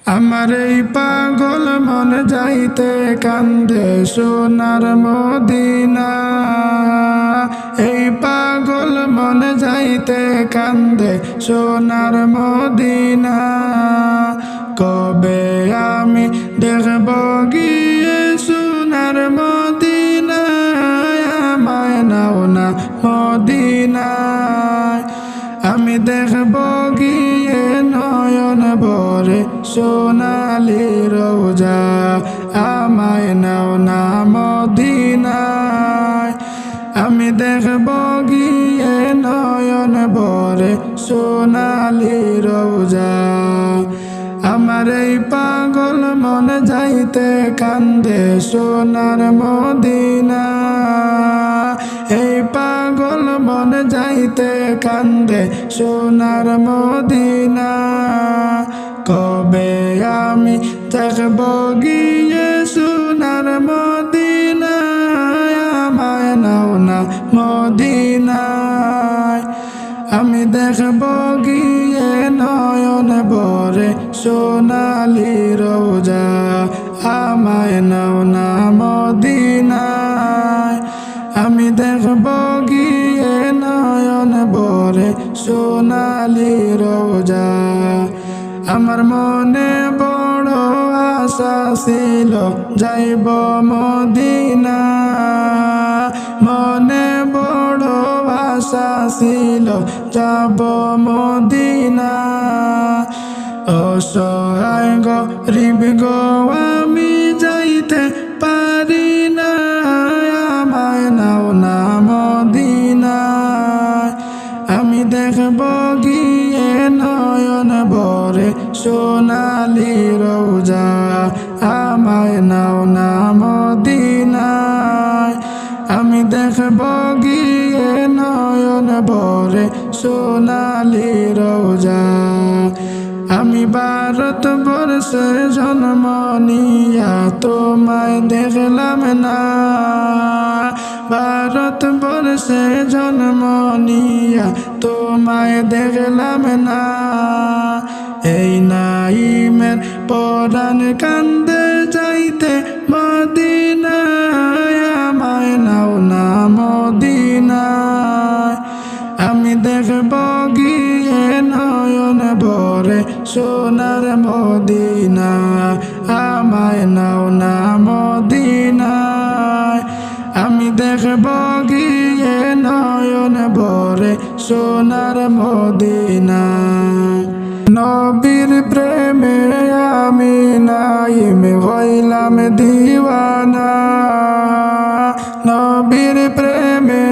আমার এই পাগল মন যাইতে কান্দে সোনার মদিনা। এই পাগল মন যাইতে কান্দে সোনার মদিনা। কবে আমি দেখব গিয়ে সোনার মদিনা। আমায় নাও না মদিনায়, আমি দেখব গিয়ে নয়ন ভরে সোনালি রোজা। আমায় নাও না মদিনায়, আমি দেখব গিয়ে নয়ন ভরে সোনালি রোজা। আমার এই পাগল মন যাইতে কান্দে সোনার মদিনা। এই পাগল মন যাইতে কান্দে সোনার মদিনা। কবে আমি দেখব গিয়ে সোনার মদিনা। আমায় নাও না মদিনায়, আমি দেখব গিয়ে নয়ন ভরে সোনালি রোজা। আমায় নাও না মদিনায়, আমি দেখব গিয়ে নয়ন ভরে সোনালি রোজা। আমার মনে বড় আশা ছিল যাইব মদিনা। মনে বড় আশা ছিল যাব মদিনা। অসহায় গরিব গো আমি যাইতে পারি না। আমায় নাও না মদিনায়, আমি দেখব গিয়ে নয়ন ভরে সোনালি রোজা। আমায় নাও না মদিনায়, আমি দেখব গিয়ে নয়ন ভরে সোনালি রোজা। আমি ভারতবর্ষে জন্ম নিয়া তোমায় দেখলাম না। ভারতবর্ষে জন্ম নিয়া তোমায় দেখলাম না। এই নাইমের পরাণ কান্দে যাইতে মদিনায়। আমায় নাও না মদিনায়, আমি দেখব গিয়ে নয়ন ভরে সোনার মদিনা। আমায় নাও না মদিনায়, আমি দেখব গিয়ে নয়ন ভরে সোনার মদিনা। নবীর প্রেমে আমি নাইম হইলাম দিওয়ানা। নবীর প্রেমে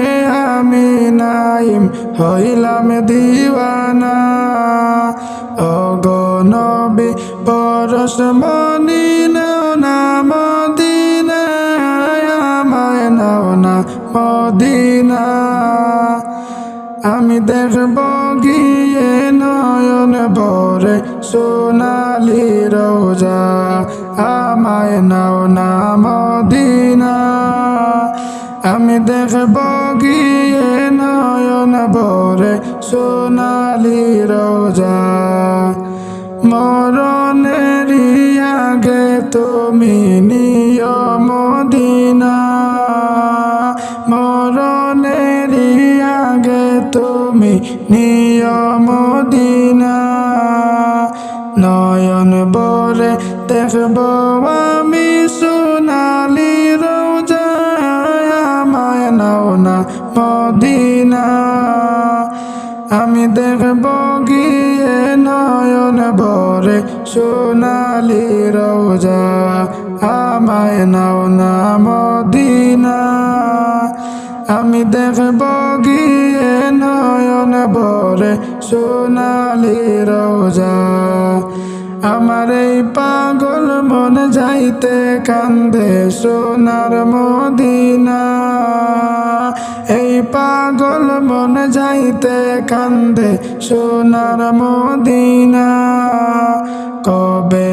আমি নাইম হইলাম দিওয়ানা। ওগো নবী পরশ মনি নাও না মদিনায়। আমায় নাও না মদিনা, আমি দেখব গিয়ে নয়ন ভরে সোনালি রোজা। আমায় নাও না মদিনা, আমি দেখব গিয়ে নয়ন ভরে সোনালি রোজা। মরণেরই আগে তুমি নিও মদিনা। মরণেরই আগে তুমি নিও মদিনা। নয়ন ভরে দেখব আমি সোনালি রোজা। আমায় নাও না মদিনা, আমি দেখব গিয়ে নয়ন ভরে সোনালি রোজা। আমায় নাও না মদিনা, আমি দেখব গিয়ে নয়ন ভরে সোনালি রোজা। আমার এই পাগল মন যাইতে কান্দে সোনার মদিনা। এই পাগল মন যাইতে কান্দে সোনার মদিনা। কবে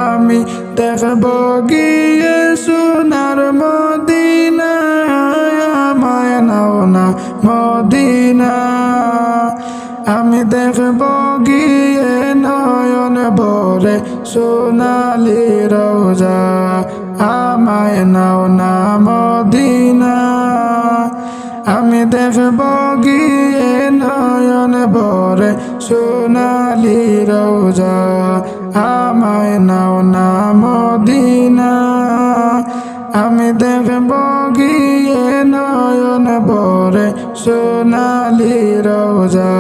আমি দেখব গিয়ে সোনার মদিনা। আমায় নাও না মদিনা, আমি দেখব গিয়ে নয়ন ভরে ভরে সোনালি রোজা আমায় নাও না মদিনা আমি দেখব গিয়ে নয়ন ভরে সোনালি রোজা আমায় নাও না মদিনা আমি দেখব গিয়ে নয়ন ভরে সোনালি রোজা।